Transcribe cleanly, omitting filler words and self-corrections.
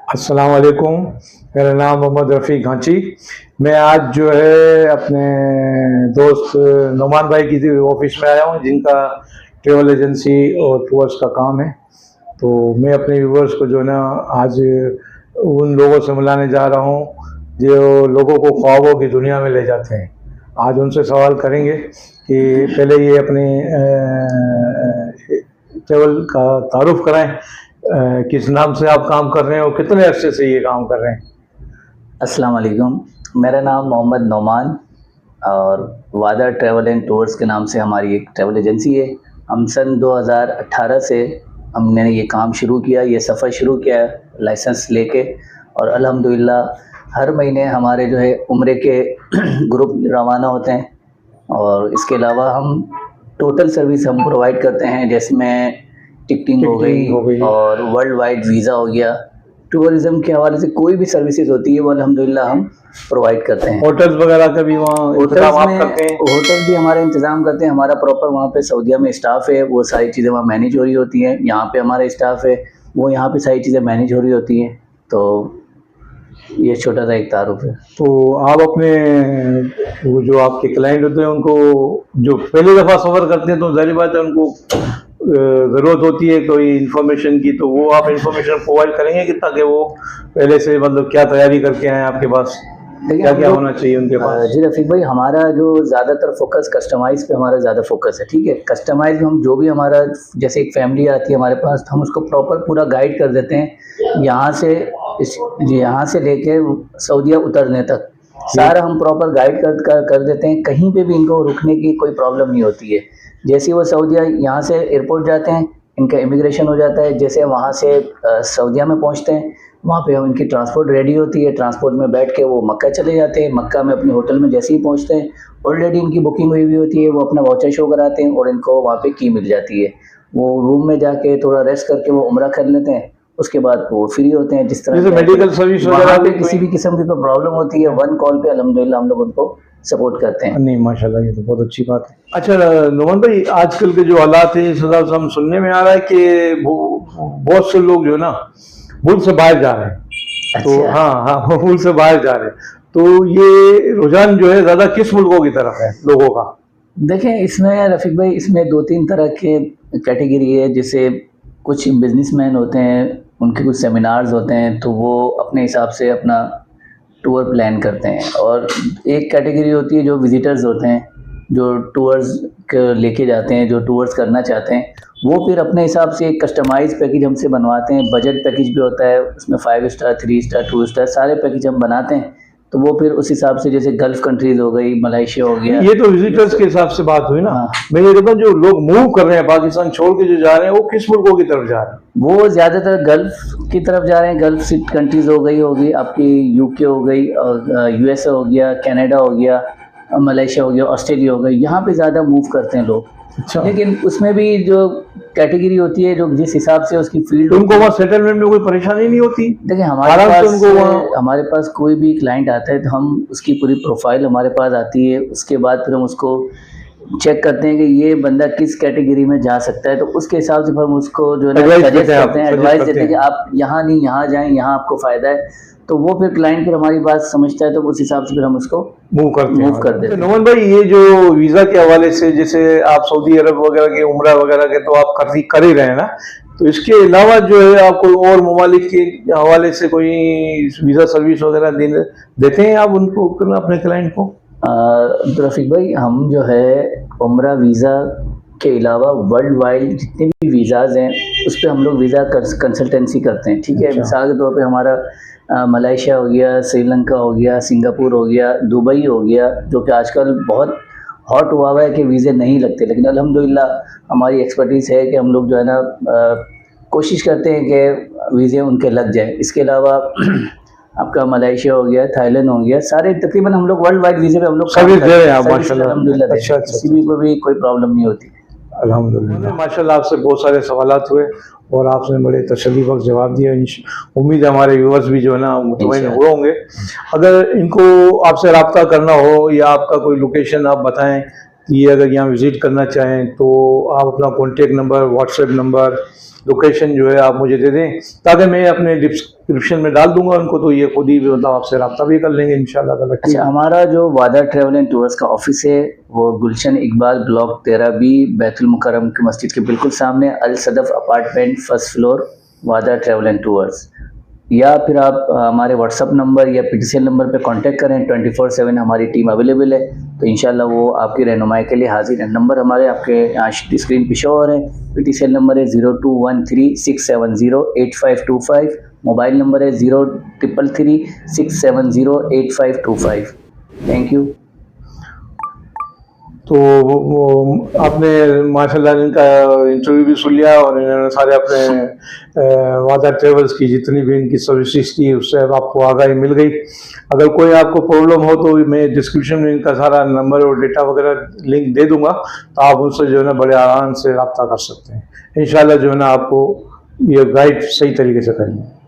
अस्सलाम वालेकुम। मेरा नाम मोहम्मद रफ़ी घांची। मैं आज जो है अपने दोस्त नोमान भाई की ऑफिस में आया हूँ, जिनका ट्रेवल एजेंसी और टूर्स का काम है। तो मैं अपने व्यूवर्स को जो है ना आज उन लोगों से मिलाने जा रहा हूँ जो लोगों को ख्वाबों की दुनिया में ले जाते हैं। आज उनसे सवाल करेंगे कि पहले ये अपने ट्रेवल का तारुफ कराएं, किस नाम से आप काम कर रहे हैं और कितने अरसे से ये काम कर रहे हैं। अस्सलाम वालेकुम। मेरा नाम मोहम्मद नोमान और वादा ट्रैवल एंड टूर्स के नाम से हमारी एक ट्रैवल एजेंसी है। हम सन 2018 से हमने ये काम शुरू किया, ये सफ़र शुरू किया लाइसेंस लेके, और अल्हम्दुलिल्लाह हर महीने हमारे जो है उम्रे के ग्रुप रवाना होते हैं। और इसके अलावा हम टोटल सर्विस हम प्रोवाइड करते हैं, जैसे में टिकटिंग हो गई और वर्ल्ड वाइड वीज़ा हो गया। टूरिज़्म के हवाले से कोई भी सर्विसेज होती है वो अल्हम्दुलिल्लाह हम प्रोवाइड करते हैं। होटल्स वगैरह का भी वहाँ होटल भी हमारे इंतज़ाम करते हैं। हमारा प्रॉपर वहाँ पे सऊदीया में स्टाफ है, वो सारी चीज़ें वहाँ मैनेज हो रही होती हैं। यहाँ पे हमारा स्टाफ है, वो यहाँ पे सारी चीज़ें मैनेज हो रही होती हैं। तो ये छोटा सा एक तारुफ है। तो आप अपने वो जो आपके क्लाइंट होते हैं उनको जो पहली दफ़ा सफ़र करते हैं तो जाहिर बात है उनको ज़रूरत होती है कोई इन्फॉर्मेशन की, तो वो आप इन्फॉर्मेशन प्रोवाइड करेंगे कि ताकि वो पहले से मतलब क्या तैयारी करके आए आपके पास, क्या क्या होना चाहिए उनके पास। जी रफ़ीक भाई, हमारा जो ज़्यादातर फोकस कस्टमाइज़ पे हमारा ज़्यादा फोकस है। ठीक है, कस्टमाइज़ में हम जो भी हमारा जैसे एक फैमिली आती है हमारे पास, तो हम उसको प्रॉपर पूरा गाइड कर देते हैं यहाँ से लेके सऊदीया उतरने तक सारा हम प्रॉपर गाइड कर देते हैं। कहीं पे भी इनको रुकने की कोई प्रॉब्लम नहीं होती है। जैसे वो सऊदीया यहाँ से एयरपोर्ट जाते हैं, इनका इमिग्रेशन हो जाता है। जैसे वहाँ से सऊदीया में पहुँचते हैं, वहाँ पे हम इनकी ट्रांसपोर्ट रेडी होती है। ट्रांसपोर्ट में बैठ के वो मक्का चले जाते हैं। मक्का में अपने होटल में जैसे ही पहुँचते हैं, ऑलरेडी इनकी बुकिंग हुई होती है। वो अपना वाउचर शो कराते हैं और इनको वहाँ पे की मिल जाती है। वो रूम में जाके थोड़ा रेस्ट करके वो उम्रा कर लेते हैं। उसके बाद वो फ्री होते हैं। जिस तरह मेडिकल सर्विस वगैरह पे किसी भी किस्म की कोई प्रॉब्लम होती है, वन कॉल पे अल्हम्दुलिल्लाह हम लोग उनको सपोर्ट करते हैं। नहीं माशाल्लाह, ये तो बहुत अच्छी बात है। अच्छा नोमान भाई, आजकल के जो हालात है इस हिसाब से हम सुनने में आ रहा है कि बहुत से लोग जो है ना मुल्क से बाहर जा रहे हैं। अच्छा। तो हाँ मुल्क से बाहर जा रहे हैं, तो ये रुझान जो है ज्यादा किस मुल्कों की तरफ है लोगों का? देखें, इसमें रफ़ीक भाई इसमें 2-3 तरह के कैटेगरी है। जैसे कुछ बिजनेसमैन होते हैं, उनके कुछ सेमिनार्स होते हैं, तो वो अपने हिसाब से अपना टूर प्लान करते हैं। और एक कैटेगरी होती है जो विजिटर्स होते हैं, जो टूर्स लेके जाते हैं, जो टूर्स करना चाहते हैं, वो फिर अपने हिसाब से एक कस्टमाइज़ पैकेज हमसे बनवाते हैं। बजट पैकेज भी होता है, उसमें 5 स्टार, 3 स्टार, 2 स्टार सारे पैकेज हम बनाते हैं। तो वो फिर उस हिसाब से, जैसे गल्फ़ कंट्रीज़ हो गई, मलेशिया हो गया। ये तो विजिटर्स के हिसाब से बात हुई ना। हाँ। मैं ये कहता हूँ जो लोग मूव कर रहे हैं पाकिस्तान छोड़ के जो जा रहे हैं, वो किस मुल्कों की तरफ जा रहे हैं? वो ज़्यादातर गल्फ़ की तरफ जा रहे हैं। गल्फ़ कंट्रीज़ होगी आपकी, यूके हो गई, और यूएसए हो गया, कनाडा हो गया, मलेशिया हो गया, ऑस्ट्रेलिया हो गई। यहाँ पे ज़्यादा मूव करते हैं लोग। अच्छा। लेकिन उसमें भी जो कैटेगरी होती है, जो जिस हिसाब से उसकी फील्ड, उनको वहाँ सेटलमेंट में कोई परेशानी नहीं होती? देखिए हमारे पास कोई भी क्लाइंट आता है तो हम उसकी पूरी प्रोफाइल हमारे पास आती है। उसके बाद फिर हम उसको चेक करते हैं कि ये बंदा किस कैटेगरी में जा सकता है। तो उसके हिसाब से फिर हम उसको जो है ना सजेस्ट करते हैं, एडवाइस देते हैं कि आप यहाँ नहीं यहाँ जाएँ, यहाँ आपको फ़ायदा है। तो वो फिर क्लाइंट फिर हमारी बात समझता है, तो उस हिसाब से फिर हम उसको मूव कर देते हैं। नोमान भाई, ये जो वीज़ा के हवाले से, जैसे आप सऊदी अरब वगैरह के उम्रा वगैरह के तो आप कर ही रहे हैं ना, तो इसके अलावा जो है आप कोई और ममालिक के हवाले से कोई वीज़ा सर्विस वगैरह देते हैं आप उनको अपने क्लाइंट को? रफ़ीक भाई, हम जो है उम्रा वीज़ा के अलावा वर्ल्ड वाइड जितने भी वीज़ाज़ हैं उस पर हम लोग वीज़ा कंसल्टेंसी करते हैं। ठीक है। मिसाल के तौर पे हमारा मलेशिया हो गया, श्रीलंका हो गया, सिंगापुर हो गया, दुबई हो गया, जो कि आजकल बहुत हॉट हुआ है कि वीज़े नहीं लगते। लेकिन अल्हम्दुलिल्लाह हमारी एक्सपर्टीज़ है कि हम लोग जो है ना कोशिश करते हैं कि वीज़े उनके लग जाए। इसके अलावा आपका मलेशिया हो गया, थाईलैंड हो गया, सारे तकरीबन हम लोग वर्ल्ड वाइड वीज़े पे हम लोग सर्विस दे रहे हैं माशाल्लाह। अल्हम्दुलिल्लाह। किसी भी को भी कोई प्रॉब्लम नहीं होती अल्हम्दुलिल्लाह। माशाल्लाह, आपसे बहुत सारे सवालात हुए और आपने बड़े तसल्ली बख्श जवाब दिया। उम्मीद है हमारे व्यूअर्स भी जो है ना मुतमईन हुए होंगे। अगर इनको आपसे रब्ता करना हो या आपका कोई लोकेशन आप बताएं ये अगर यहाँ विज़िट करना चाहें तो आप अपना contact number, WhatsApp number, location जो है आप मुझे दे दें, ताकि मैं अपने डिस्क्रिप्शन में डाल दूंगा उनको, तो ये खुद ही मतलब आपसे रब्ता भी कर लेंगे इंशाल्लाह ताला। अच्छा, हमारा जो वादा ट्रैवल एंड टूर्स का ऑफिस है वो गुलशन इकबाल ब्लॉक 13B बैतुल मुकर्रम की मस्जिद के बिल्कुल सामने, अल सदफ अपार्टमेंट, फर्स्ट फ्लोर, वादा ट्रैवल एंड टूर्स। या फिर आप हमारे व्हाट्सअप नंबर या PTCL नंबर पे कांटेक्ट करें, 24/7 हमारी टीम अवेलेबल है, तो इंशाल्लाह वो आपकी रहनुमाई के लिए हाजिर है। नंबर हमारे आपके यहाँ स्क्रीन पे शो हो रहे हैं। PTCL नंबर है 0213670855, मोबाइल नंबर है 0333670855। Thank you. तो वो आपने माशाल्लाह इनका इंटरव्यू भी सुन लिया, और इन्होंने सारे अपने वादा ट्रेवल्स की जितनी भी इनकी सर्विसेज थी उससे आपको आगाही मिल गई। अगर कोई आपको प्रॉब्लम हो तो मैं डिस्क्रिप्शन में इनका सारा नंबर और डेटा वगैरह लिंक दे दूंगा, तो आप उनसे जो है ना बड़े आराम से रब्ता कर सकते हैं। इंशाल्लाह जो है ना आपको ये गाइड सही तरीके से करेंगे।